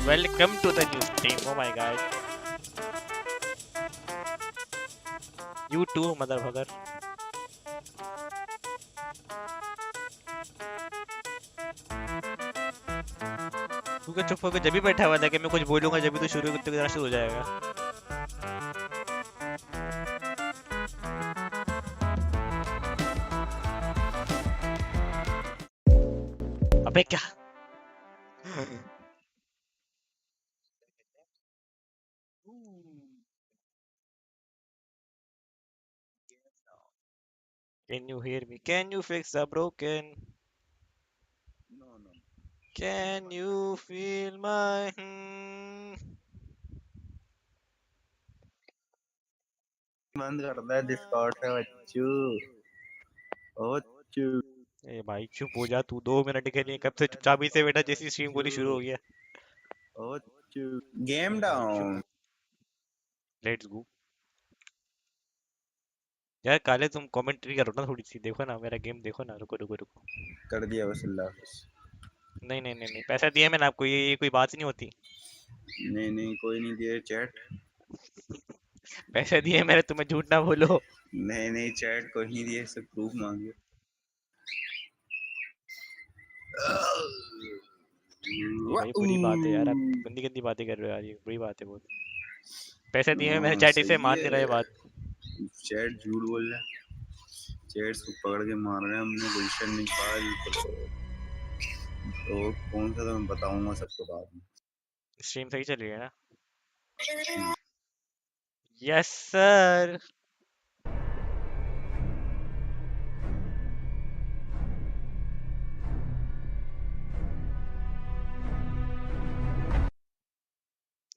Welcome to the new stream. Oh my god. You too, motherfucker. तू क्या चुप होकर जब भी बैठा हुआ था कि मैं कुछ बोलूंगा जब भी तो शुरू हो जाएगा. अबे क्या? Can you hear me? Can you fix the broken? No. Can you feel my? बंद कर दे डिस्कॉर्ड से बच्चू ओ चू ए भाई चुप हो जा तू 2 मिनट के लिए कब से चुपचाप ही से बैठा जैसी स्ट्रीम गोली शुरू हो गया. ओ चू गेम डाउन लेट्स गो. यार काले तुम कमेंट्री करो ना थोड़ी सी देखो ना मेरा गेम देखो ना रुको रुको रुको. कर दिया बस अल्लाह हाफिज. नहीं पैसा दिया मैंने आपको ये कोई बात नहीं होती. नहीं कोई नहीं दिए चैट. पैसे दिए मैंने तुम्हें झूठ ना बोलो. नहीं चैट कोई नहीं दिए सब प्रूफ मांगे. ये भाई बुरी बात है यार आप गंदी गंदी बातें कर रहे हो यार ये बुरी बात है बहुत. पैसे दिए मैंने चैट इसे मान नहीं रहा है बात. चैट झूठ बोल रहा है. चैट को पकड़ के मार रहे हैं हमने गुलशन निकाल तो कौन सा तो मैं बताऊंगा सबको बाद में. स्ट्रीम सही चल रही है ना. Yes sir.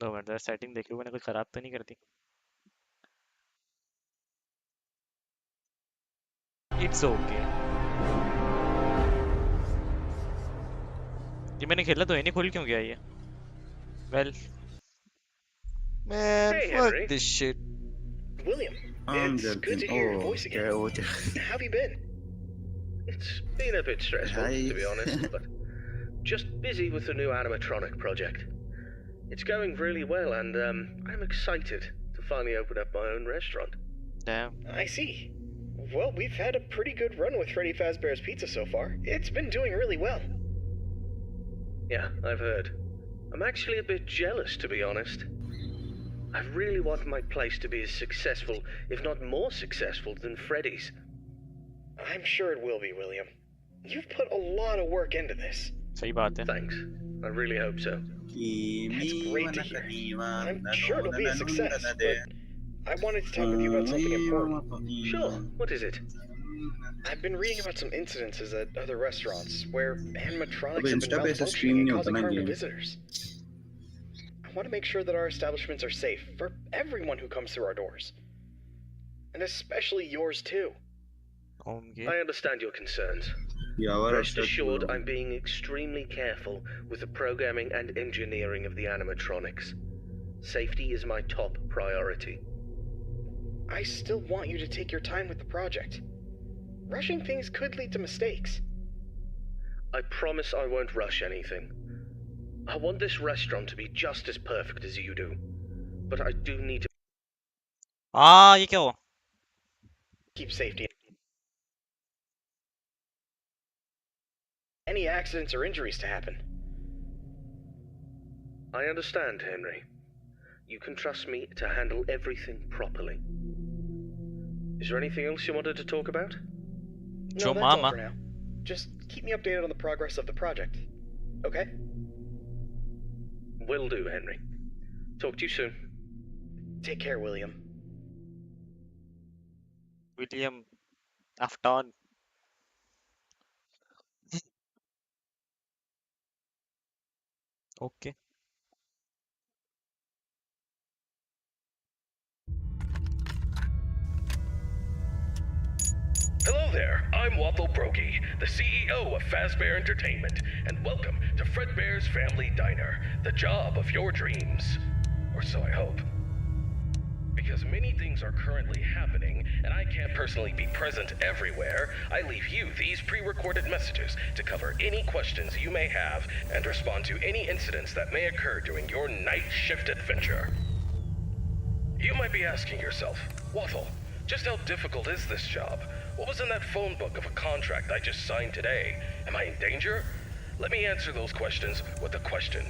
दो मिनट सेटिंग देख लूं मैंने कुछ खराब तो नहीं कर दी. It's okay. ये मैंने खेला तो है नहीं खुल क्यों गया ये. Well man Hey, fuck Henry. this shit. William, it's good to hear your voice again. How have you been? It's been a bit stressful, to be honest, but just busy with the new animatronic project. It's going really well, and I'm excited to finally open up my own restaurant. Damn. I see. Well, we've had a pretty good run with Freddy Fazbear's Pizza so far. It's been doing really well. Yeah, I've heard. I'm actually a bit jealous, to be honest. I really want my place to be as successful, if not more successful, than Freddy's. I'm sure it will be, William. You've put a lot of work into this. सही बात है. Thanks. I really hope so. That's great to hear. I'm sure it'll be a success, but I wanted to talk with you about something important. Sure. What is it? I've been reading about some incidences at other restaurants where animatronics have been malfunctioning and causing harm to visitors. I want to make sure that our establishments are safe for everyone who comes through our doors. And especially yours too. Okay. I understand your concerns. Rest assured I'm being extremely careful with the programming and engineering of the animatronics. Safety is my top priority. I still want you to take your time with the project. Rushing things could lead to mistakes. I promise I won't rush anything. I want this restaurant to be just as perfect as you do. But I do need to ये क्या हुआ? keep safety. Any accidents or injuries to happen. I understand, Henry. You can trust me to handle everything properly. Is there anything else you wanted to talk about? No, that's all for now. Just keep me updated on the progress of the project. Okay? Will do, Henry. Talk to you soon. Take care, William. William Afton. Okay. Hello there, I'm Waffle Brokey, the CEO of Fazbear Entertainment, and welcome to Fredbear's Family Diner, the job of your dreams. Or so I hope. Because many things are currently happening, and I can't personally be present everywhere, I leave you these pre-recorded messages to cover any questions you may have and respond to any incidents that may occur during your night shift adventure. You might be asking yourself, Waffle, just how difficult is this job? What was in that phone book of a contract I just signed today? Am I in danger? Let me answer those questions with a question.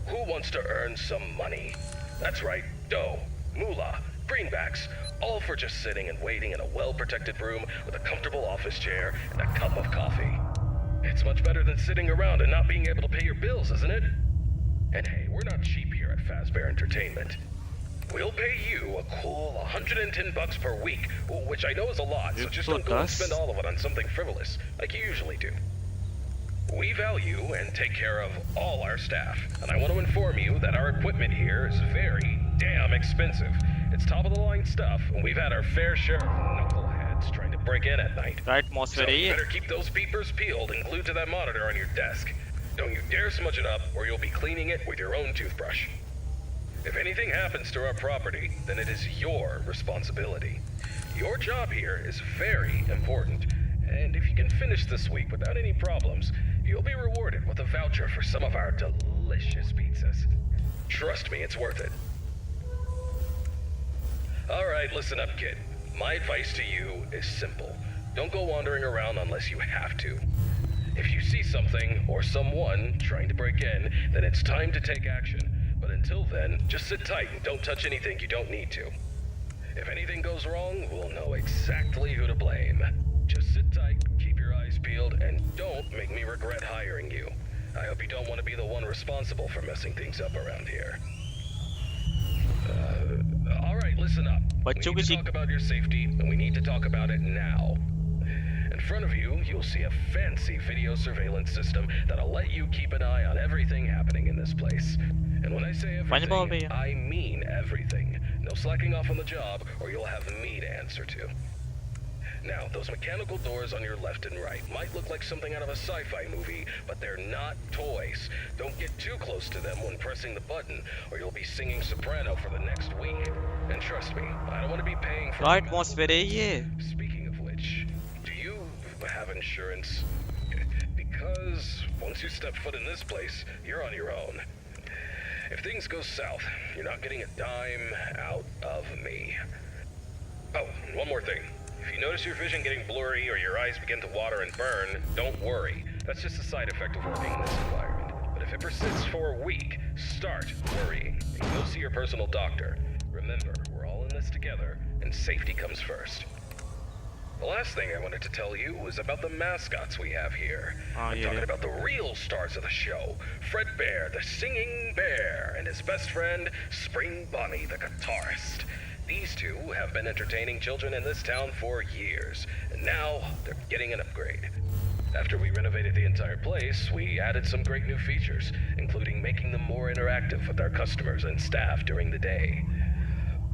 Who wants to earn some money? That's right, dough, moolah, greenbacks, all for just sitting and waiting in a well-protected room with a comfortable office chair and a cup of coffee. It's much better than sitting around and not being able to pay your bills, isn't it? And hey, we're not cheap here at Fazbear Entertainment. We'll pay you a cool $110 per week, which I know is a lot, so just don't go and spend all of it on something frivolous, like you usually do. We value and take care of all our staff, and I want to inform you that our equipment here is very damn expensive. It's top-of-the-line stuff, and we've had our fair share of knuckleheads trying to break in at night. So you better keep those peepers peeled and glued to that monitor on your desk. Don't you dare smudge it up, or you'll be cleaning it with your own toothbrush. If anything happens to our property, then it is your responsibility. Your job here is very important, and if you can finish this week without any problems, you'll be rewarded with a voucher for some of our delicious pizzas. Trust me, it's worth it. Alright, listen up, kid. My advice to you is simple. Don't go wandering around unless you have to. If you see something or someone trying to break in, then it's time to take action. But until then, just sit tight and don't touch anything you don't need to. If anything goes wrong, we'll know exactly who to blame. Just sit tight, keep your eyes peeled, and don't make me regret hiring you. I hope you don't want to be the one responsible for messing things up around here. Alright, listen up. We need to talk about your safety, and we need to talk about it now. In front of you, you'll see a fancy video surveillance system that'll let you keep an eye on everything happening in this place. And when I say everything, I mean everything. No slacking off on the job, or you'll have me to answer to. Now, those mechanical doors on your left and right might look like something out of a sci-fi movie, but they're not toys. Don't get too close to them when pressing the button, or you'll be singing soprano for the next week. And trust me, I don't want to be paying for Speaking of which, do you have insurance? Because once you step foot in this place, you're on your own. If things go south, you're not getting a dime out of me. Oh, and one more thing. If you notice your vision getting blurry or your eyes begin to water and burn, don't worry. That's just a side effect of working in this environment. But if it persists for a week, start worrying and go see your personal doctor. Remember, we're all in this together, and safety comes first. The last thing I wanted to tell you was about the mascots we have here. I'm talking about the real stars of the show. Fredbear, the singing bear, and his best friend, Spring Bonnie, the guitarist. These two have been entertaining children in this town for years, and now they're getting an upgrade. After we renovated the entire place, we added some great new features, including making them more interactive with our customers and staff during the day.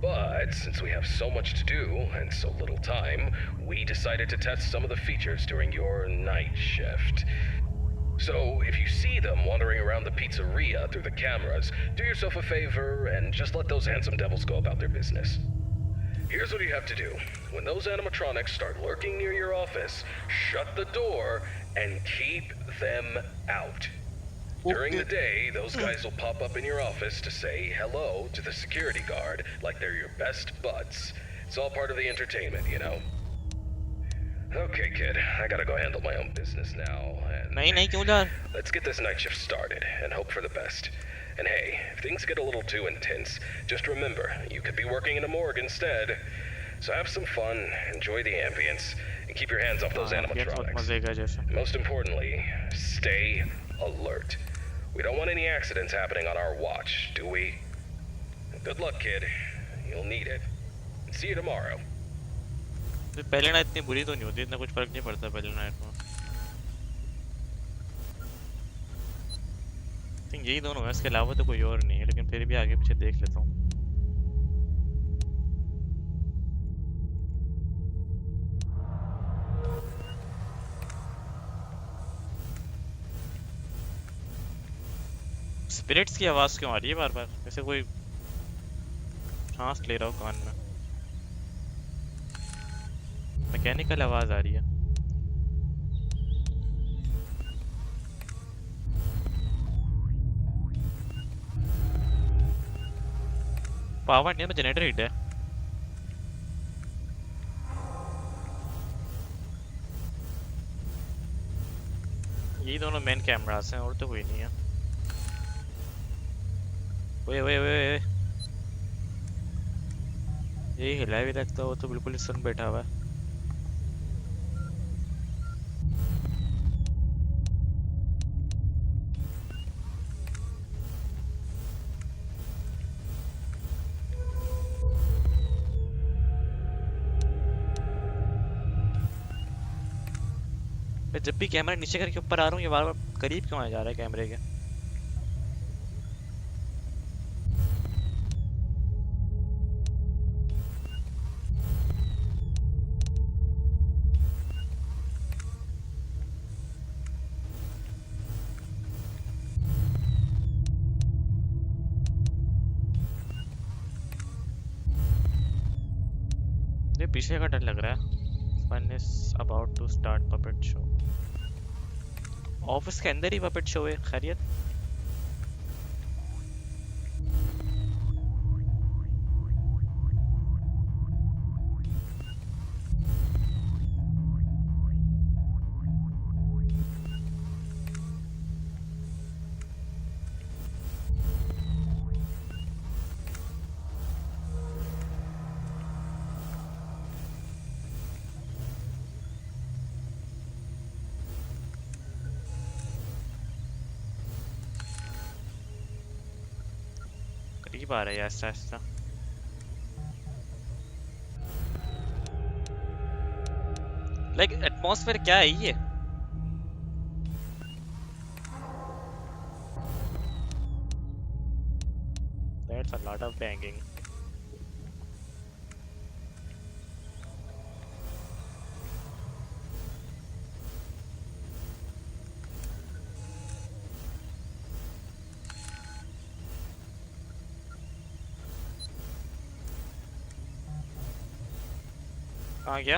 But since we have so much to do and so little time, we decided to test some of the features during your night shift. So if you see them wandering around the pizzeria through the cameras, do yourself a favor and just let those handsome devils go about their business. Here's what you have to do. When those animatronics start lurking near your office, shut the door and keep them out. During the day, those guys will pop up in your office to say hello to the security guard like they're your best buds. It's all part of the entertainment, you know. Okay, kid, I gotta go handle my own business now, and let's get this night shift started and hope for the best. And hey, if things get a little too intense, just remember, you could be working in a morgue instead. So have some fun, enjoy the ambience, and keep your hands off those animatronics. Most importantly, stay alert. We don't want any accidents happening on our watch, do we? Good luck, kid. You'll need it. See you tomorrow. पहले night इतनी बुरी तो नहीं होती, इतना कुछ फर्क नहीं पड़ता पहले नाइट में। थिंक यही दोनों है, इसके अलावा तो कोई और नहीं है, लेकिन फिर भी आगे पीछे देख लेता हूँ। स्पिरिट्स की आवाज क्यों आ रही है बार-बार? जैसे कोई सांस ले रहा हो कान में। मैकेनिकल आवाज आ रही है। पावर नहीं है, जनरेटर हिट है। यही दोनों मेन कैमरास हैं और तो कोई नहीं है। ओए ओए ओए ओए, यही हिला भी लगता, वो तो बिल्कुल सुन बैठा हुआ है। मैं जब भी कैमरा नीचे करके ऊपर आ रहा हूँ ये बार बार करीब क्यों आ जा रहा है कैमरे के। ये पीछे का डर लग रहा है। Fun is about to start puppet show। Office के अंदर ही puppet show है। खैरियत। करीब आ रहा है आहिस्ता आहिस्ता। लाइक एटमॉस्फेयर क्या है ये। That's a lot of banging। कहाँ गया?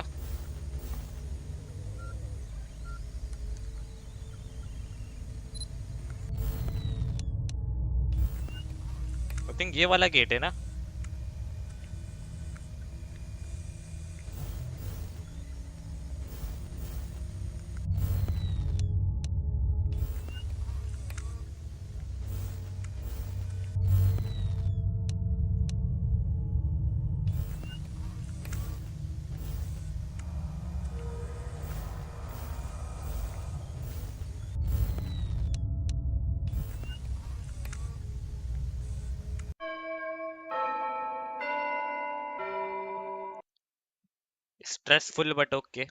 आई थिंक ये वाला गेट है ना। Stressful but okay.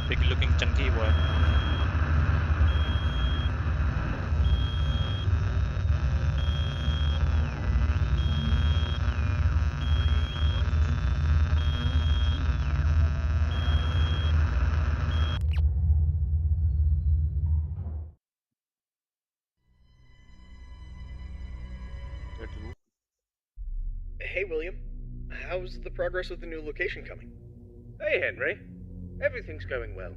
Big looking Chunky boy. Hey, William. How's the progress with the new location coming? Hey, Henry. Everything's going well.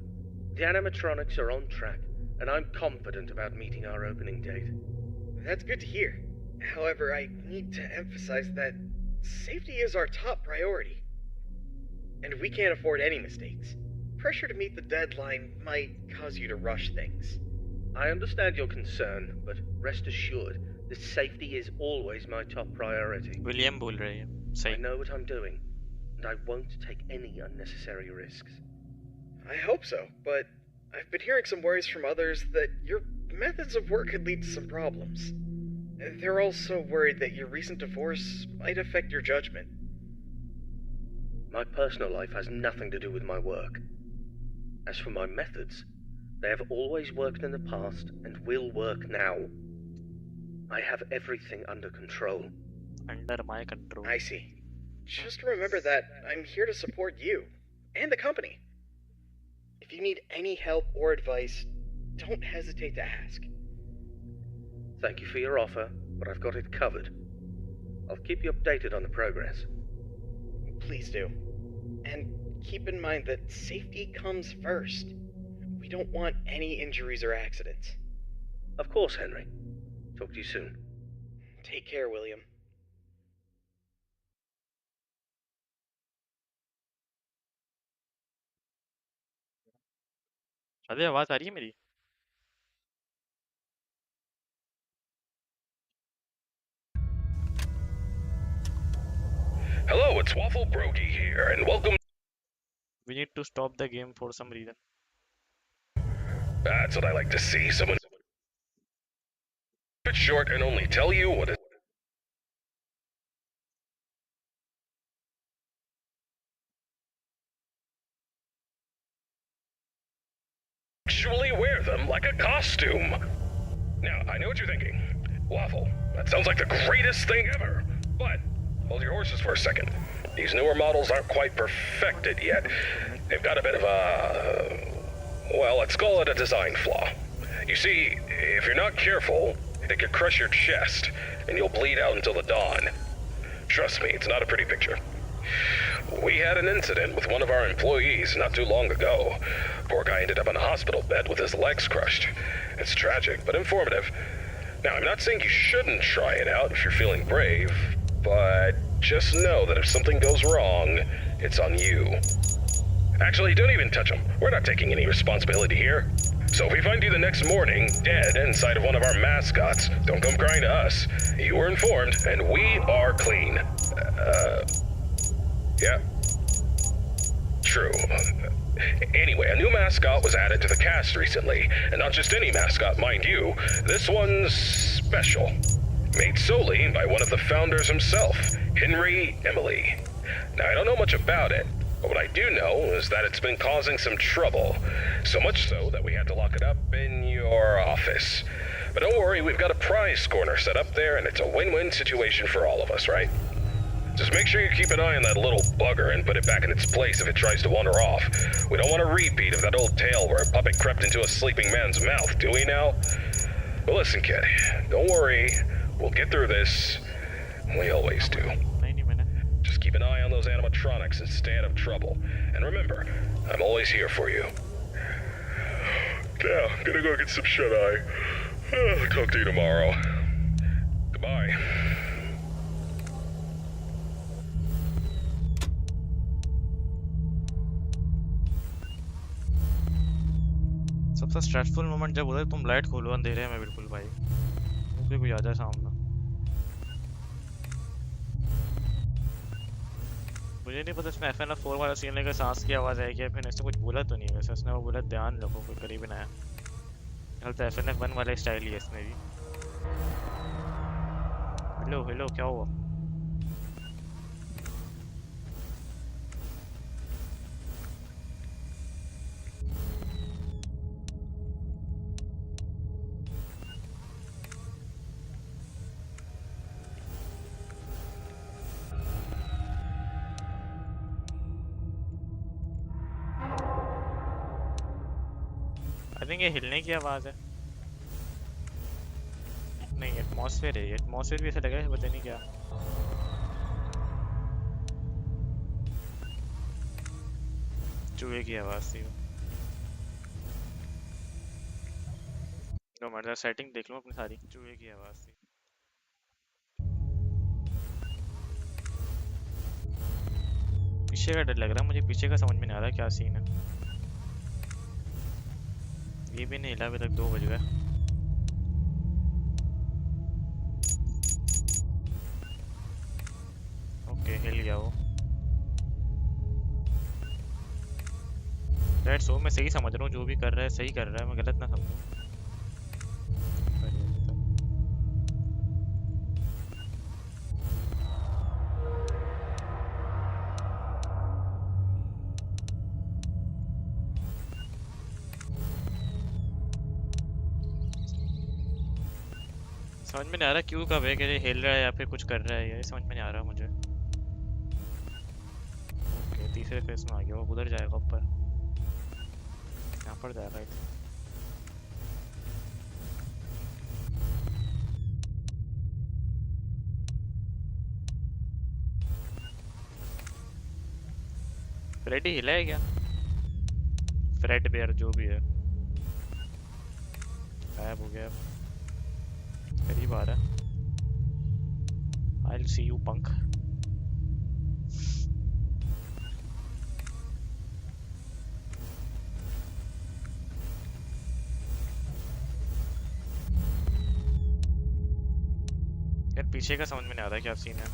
The animatronics are on track, and I'm confident about meeting our opening date. That's good to hear. However, I need to emphasize that safety is our top priority. And we can't afford any mistakes. Pressure to meet the deadline might cause you to rush things. I understand your concern, but rest assured, the safety is always my top priority. William बोल रहे हैं I सही। know what I'm doing, and I won't take any unnecessary risks. I hope so, but I've been hearing some worries from others that your methods of work could lead to some problems. They're also worried that your recent divorce might affect your judgment. My personal life has nothing to do with my work. As for my methods, they have always worked in the past and will work now. I have everything under control. Under my control. I see. Just remember that I'm here to support you and the company. If you need any help or advice, don't hesitate to ask. Thank you for your offer, but I've got it covered. I'll keep you updated on the progress. Please do. And keep in mind that safety comes first. We don't want any injuries or accidents. Of course, Henry. Talk to you soon. Take care, William. अरे आवाज आ रही है मेरी? Hello, it's Waffle Brokey here, and welcome. We need to stop the game for some reason. That's what I like to see. Someone keep it short and only tell you what is actually wear them like a costume. Now, I know what you're thinking. Waffle, that sounds like the greatest thing ever. But hold your horses for a second. These newer models aren't quite perfected yet. They've got a bit of a, well, let's call it a design flaw. You see, if you're not careful, it could crush your chest, and you'll bleed out until the dawn. Trust me, it's not a pretty picture. We had an incident with one of our employees not too long ago. Poor guy ended up in a hospital bed with his legs crushed. It's tragic, but informative. Now, I'm not saying you shouldn't try it out if you're feeling brave, but just know that if something goes wrong, it's on you. Actually, don't even touch him. We're not taking any responsibility here. So if we find you the next morning, dead inside of one of our mascots, don't come crying to us. You were informed, and we are clean. Yeah. True. Anyway, a new mascot was added to the cast recently, and not just any mascot, mind you. This one's special. Made solely by one of the founders himself, Henry Emily. Now, I don't know much about it, but what I do know is that it's been causing some trouble. So much so that we had to lock it up in your office. But don't worry, we've got a prize corner set up there, and it's a win-win situation for all of us, right? Just make sure you keep an eye on that little bugger and put it back in its place if it tries to wander off. We don't want a repeat of that old tale where a puppet crept into a sleeping man's mouth, do we now? But listen, kid, don't worry. We'll get through this. We always do. Just keep an eye on those animatronics and stay out of trouble. And remember, I'm always here for you. Yeah, gonna go get some shut-eye. Talk to you tomorrow. Goodbye. सबसे stressful moment जब होता है तुम light खोलो अंधेरे में बिल्कुल भाई, मुझे कोई आ जाए सामने। मुझे नहीं पता इसमें FNF 4 वाला सीन लेकर सांस की आवाज़ आई क्या, फिर इसने कुछ बोला तो नहीं वैसे, इसने वो बोला ध्यान रखो कोई करीब ना आया। चलता FNF 1 वाला स्टाइल ही है इसमें भी। हेलो हेलो क्या हुआ? आई थिंक ये हिलने की आवाज़ है। नहीं, एटमॉस्फेयर है, एटमॉस्फेयर भी ऐसा लगा है, पता नहीं क्या। चूहे की आवाज़ थी वो। तो मर्दा सेटिंग देख लो अपनी सारी, चूहे की आवाज़ थी। पीछे का डर लग रहा है मुझे, पीछे का समझ में नहीं आ रहा क्या सीन है। ये भी नहीं हिला अभी तक, 2 बज गए। ओके हिल गया वो। दैट्स सो, मैं सही समझ रहा हूँ, जो भी कर रहा है सही कर रहा है, मैं गलत ना समझूं। समझ में नहीं आ रहा क्यों कब है कि ये हिल रहा है या फिर कुछ कर रहा है, ये समझ में नहीं आ रहा मुझे। ओके तीसरे फेस में आ गया, वो उधर जाएगा ऊपर, यहाँ पर जाएगा I think। फ्रेडी हिला है क्या? फ्रेड बेयर जो भी है गायब हो गया, करीब आ रहा है। I'll see you punk। यार पीछे का समझ में नहीं आ रहा क्या सीन है।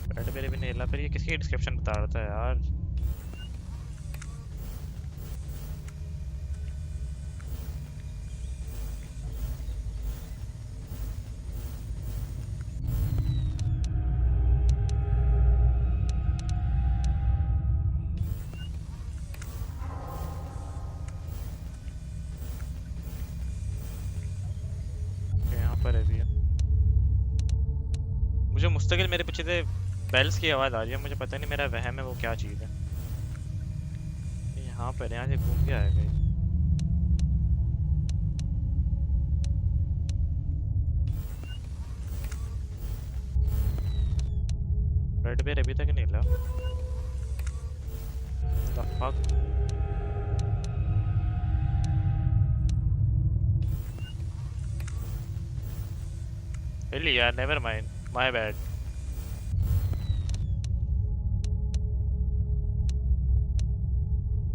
फ्रेड बेयर भी नहीं हिला, फिर ये किसकी डिस्क्रिप्शन बता रहा था यार। यहाँ पर है भी है। मुझे मुस्तकिल मेरे पीछे से बेल्स की आवाज़ आ रही है, मुझे पता नहीं मेरा वहम है वो क्या चीज़ है। यहाँ पर यहाँ से घूम के आएगा ये। रेड बेयर अभी तक नहीं हिला। The fuck? हिल यार, नेवर माइंड, माय बैड।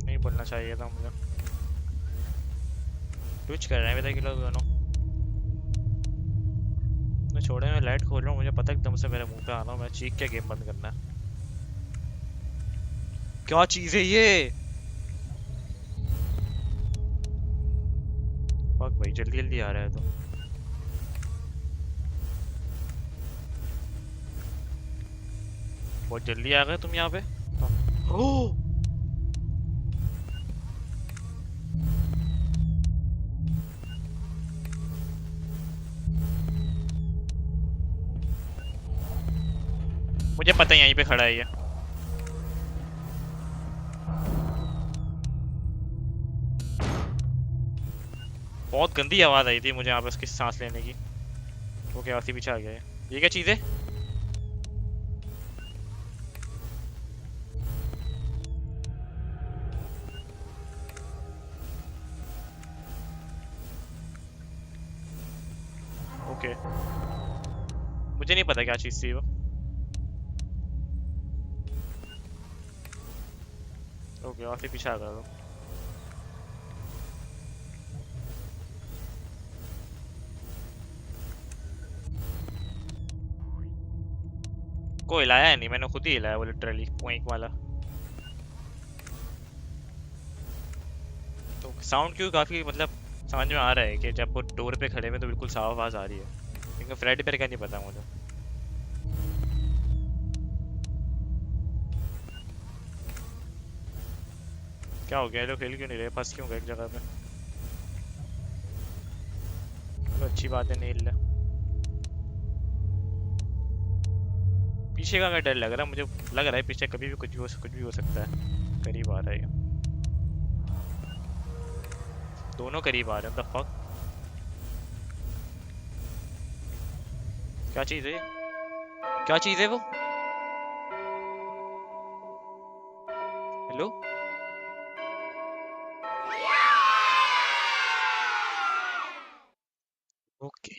नहीं बोलना चाहिए था मुझे। ट्विच कर रहे हैं अभी तक ये लोग दोनों। मैं छोड़े, मैं लाइट खोल रहा हूँ, मुझे पता एकदम से मेरे मुंह पे आना, मैं चीख के गेम बंद करना है। क्या चीज है ये? फक भाई, जल्दी जल्दी आ रहा है तो। बहुत जल्दी आ गए तुम यहाँ पे। ओह! मुझे पता है यहीं पे खड़ा है ये। बहुत गंदी आवाज आई थी मुझे यहाँ पे उसकी सांस लेने की। वो क्या आसी पीछे आ गया है। ये क्या चीज है? ओके मुझे नहीं पता क्या चीज थी वो। ओके आसी पीछे आ गया वो। को हिलाया नहीं, मैंने खुद ही हिलाया वो लिटरली पॉइंट वाला। तो साउंड क्यों काफी मतलब समझ में आ रहा है कि जब वो डोर पे खड़े में तो बिल्कुल साफ आवाज आ रही है, लेकिन फ्रेड बेयर का नहीं पता मुझे। क्या हो गया, लोग खेल क्यों नहीं रहे, फंस क्यों गए एक जगह पे? तो अच्छी बात है नहीं हिल रहा। पीछे का मैं डर लग रहा है, मुझे लग रहा है पीछे कभी भी कुछ भी हो सकता है। करीब आ रहा है, दोनों करीब आ रहे हैं। द फक, क्या चीज है? क्या चीज है वो? हेलो? ओके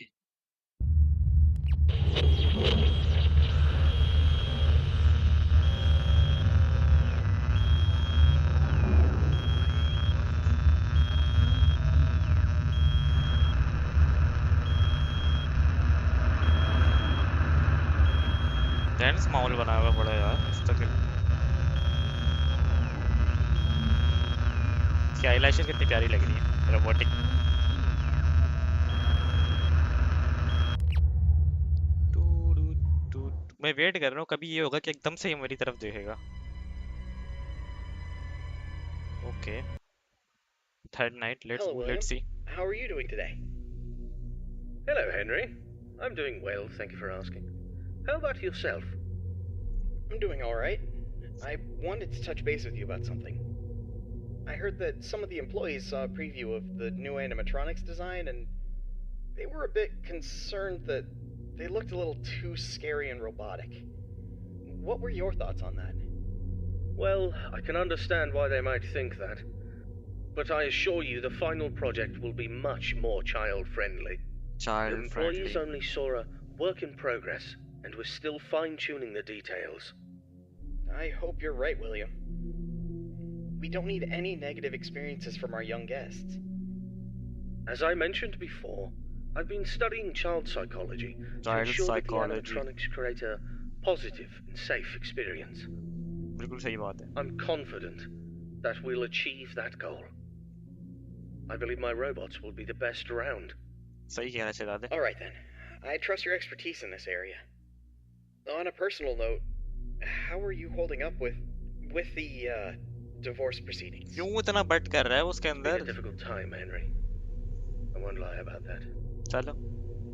टेंस माहौल बना हुआ बड़ा यार मुस्तकिल। इसकी आईलैशेस कितनी प्यारी लग रही है, रोबोटिक। मैं वेट कर रहा हूँ कभी ये होगा कि एकदम से ही मेरी तरफ देखेगा। Okay. Third night. Hello, William. Let's see. How are you doing today? Hello, Henry. I'm doing well, thank you for asking. How about yourself? I'm doing alright. I wanted to touch base with you about something. I heard that some of the employees saw a preview of the new animatronics design, and they were a bit concerned that they looked a little too scary and robotic. What were your thoughts on that? Well, I can understand why they might think that. But I assure you the final project will be much more child-friendly. The employees only saw a work in progress, and we're still fine-tuning the details. I hope you're right, William. We don't need any negative experiences from our young guests. As I mentioned before, I've been studying child psychology to Child ensure that the psychology. animatronics create a positive and safe experience. बिल्कुल सही बात है. I'm confident that we'll achieve that goal. I believe my robots will be the best around. सही कहना चाहिए दादे. Alright then. I trust your expertise in this area. On a personal note, how are you holding up with the divorce proceedings? क्यों इतना but कर रहा है उसके It's been a अंदर? difficult time, Henry. I won't lie about that. चलो.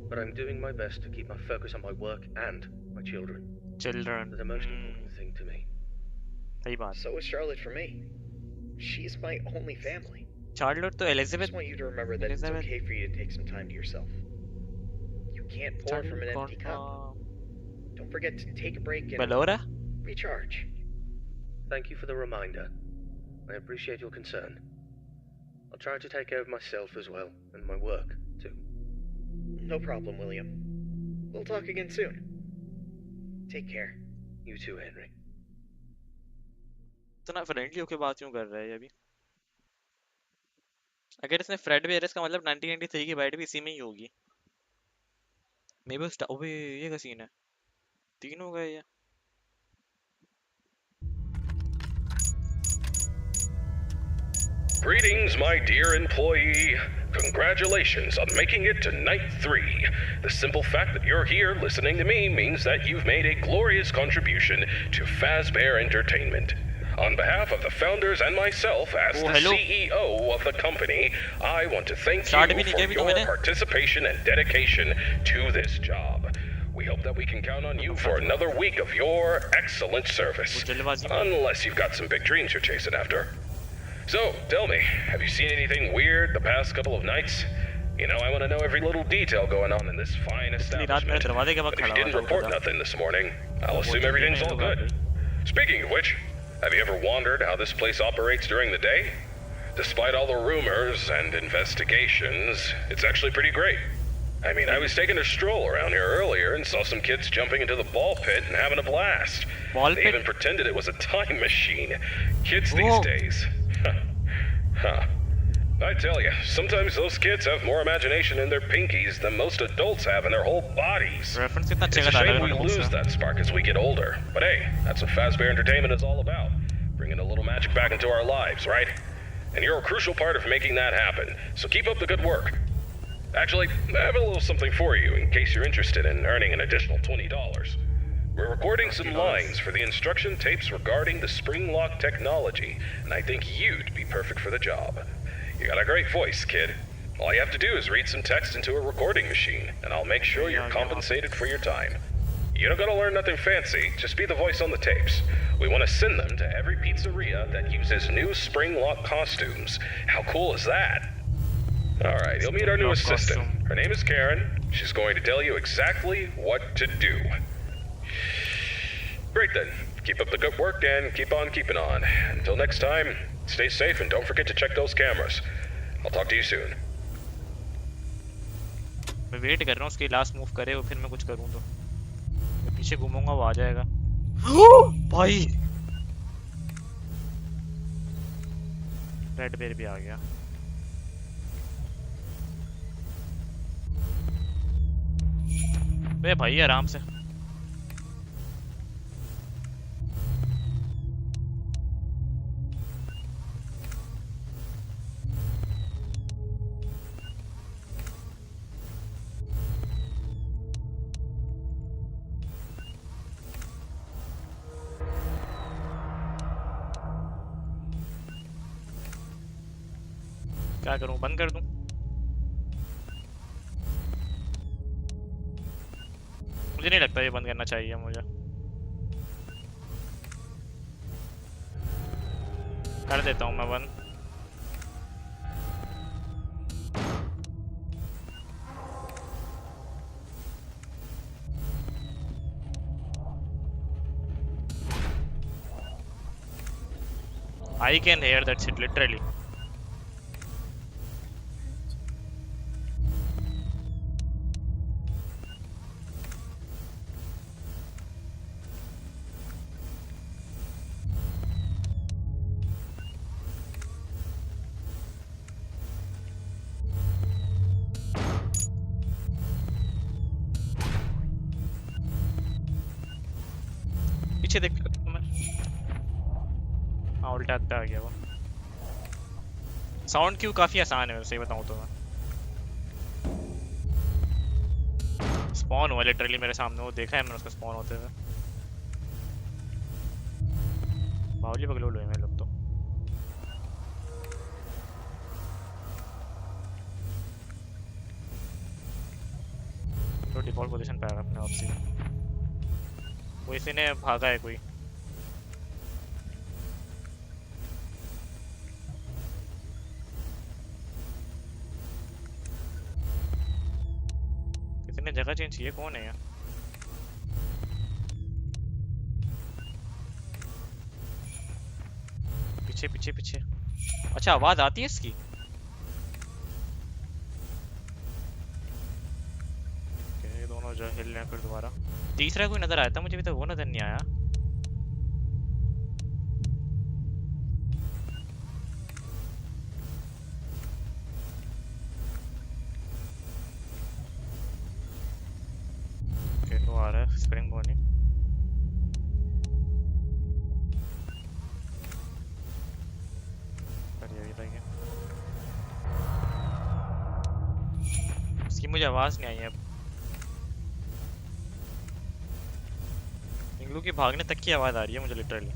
But I'm doing my best to keep my focus on my work and my children. Children. They're the most important thing to me. सही बात. So is Charlotte for me. She's my only family. Charlotte तो I Elizabeth. just want you to remember that Elizabeth. it's okay for you to take some time to yourself. You can't pour from an empty cup. Don't forget to take a break and Ballora. recharge. Thank you for the reminder. I appreciate your concern. I'll try to take care of myself as well, and my work, too. No problem, William. We'll talk again soon. Take care. You too, Henry. इतना friendly होके बात क्यों कर रहा है ये अभी? अगर इसने फ्रेड भी है इसका मतलब 1993 की बाइट भी इसी में ही होगी. मे बी ओबे ये का सीन है. 3 हो गए ये. Greetings, my dear employee. Congratulations on making it to night 3. The simple fact that you're here listening to me means that you've made a glorious contribution to Fazbear Entertainment. On behalf of the founders and myself as the CEO of the company, I want to thank you for your participation and dedication to this job. We hope that we can count on you for another week of your excellent service. Unless you've got some big dreams you're chasing after. So, tell me, have you seen anything weird the past couple of nights? You know, I want to know every little detail going on in this fine establishment. But if you didn't report nothing this morning, I'll assume everything's all good. Speaking of which, have you ever wondered how this place operates during the day? Despite all the rumors and investigations, it's actually pretty great. I mean, I was taking a stroll around here earlier and saw some kids jumping into the ball pit and having a blast. They even pretended it was a time machine. Kids these days. Huh. I tell you, sometimes those kids have more imagination in their pinkies than most adults have in their whole bodies. It's a shame we lose that spark as we get older. But hey, that's what Fazbear Entertainment is all about. Bringing a little magic back into our lives, right? And you're a crucial part of making that happen. So keep up the good work. Actually, I have a little something for you in case you're interested in earning an additional $20. We're recording some lines for the instruction tapes regarding the spring lock technology, and I think you'd be perfect for the job. You got a great voice, kid. All you have to do is read some text into a recording machine, and I'll make sure you're compensated for your time. You don't gotta learn nothing fancy, just be the voice on the tapes. We want to send them to every pizzeria that uses new spring lock costumes. How cool is that? Alright, you'll meet our new assistant. Her name is Karen. She's going to tell you exactly what to do. Great then. Keep up the good work and keep on keeping on. Until next time, stay safe and don't forget to check those cameras. I'll talk to you soon. मैं wait कर रहा हूँ उसकी last move करे और फिर मैं कुछ करूँ तो मैं पीछे घूमूंगा वो आ जाएगा. भाई रेड बेर भी आ गया. बे भाई आराम से. क्या करूं, बंद कर दूं? मुझे नहीं लगता ये बंद करना चाहिए मुझे। कर देता हूं मैं बंद। I can hear that shit literally. पीछे देख मैं। हाँ उल्टा हाथ पे आ गया वो। साउंड क्यों काफी आसान है सही बताऊं तो मैं। स्पॉन हुआ लिटरली मेरे सामने, वो देखा है मैंने उसका स्पॉन होते हुए। बावली पगलोल हुए मैं लोग तो डिफॉल्ट पोजीशन पे आ अपने आप से। वो इसी ने भागा है कोई। किसी ने जगह चेंज की है, कौन है यार? पीछे पीछे पीछे। अच्छा आवाज आती है इसकी। ये दोनों जो हिल रहे हैं फिर दोबारा। तीसरा कोई नजर आया था मुझे, अभी तक वो नजर नहीं आया। तो आ रहा है स्प्रिंग बॉनी। इसकी मुझे आवाज नहीं आई है। इंग्लू की भागने तक की आवाज आ रही है मुझे लिटरली।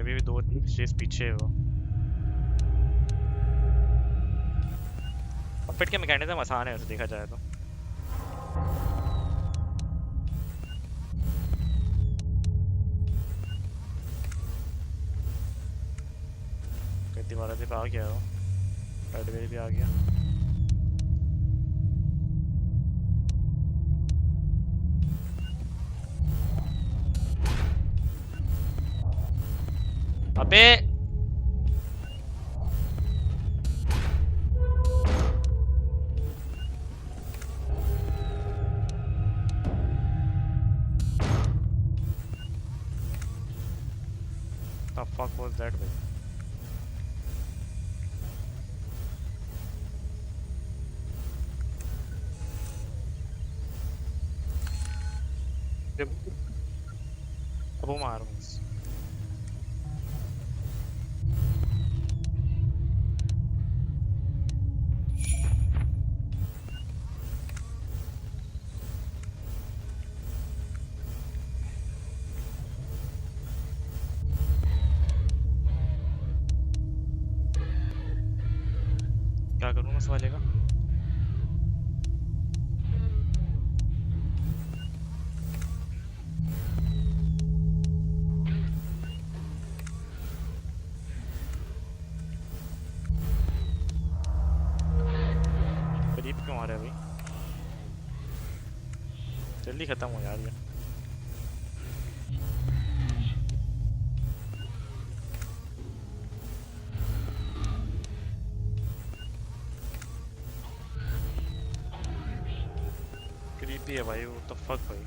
अभी भी दो चीज पीछे है वो। पपेट के मैकेनिज्म आसान है वैसे देखा जाए तो। दीवार पे आ गया वो। रेडवेल भी आ गया। अबे the fuck was that way? अब वो मारो क्या करूँ उस वाले का। क्यों आ रहा है भाई, जल्दी खत्म हो यार ये। क्रीपी है भाई वो तो फक भाई।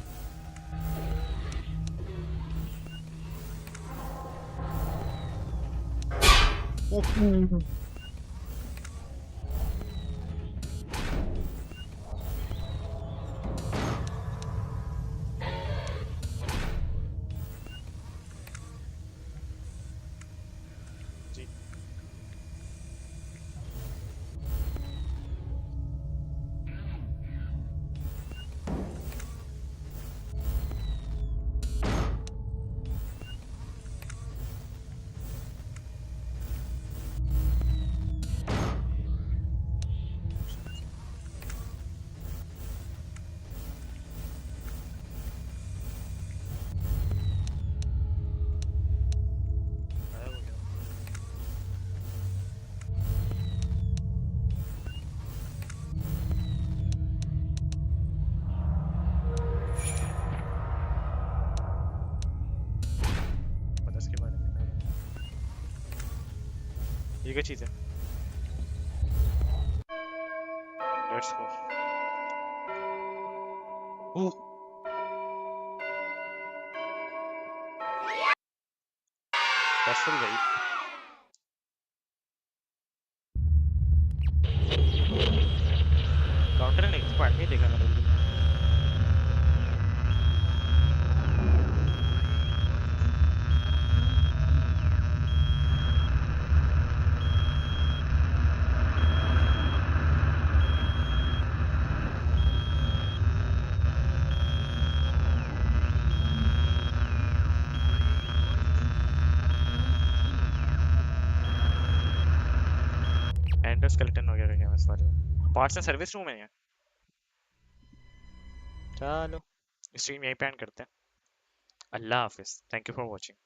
ये क्या चीज़ है? Let's go. ओह स्ट्रेसफुल भाई। काउंटर नहीं, इसको नहीं देखा मैंने बिल्कुल। एंडोस्केलेटन वगैरह क्या इस वाले में? पार्ट्स एंड सर्विस रूम है ये। चलो स्ट्रीम यहीं पे एंड करते हैं। अल्लाह हाफिज, थैंक यू फॉर वॉचिंग।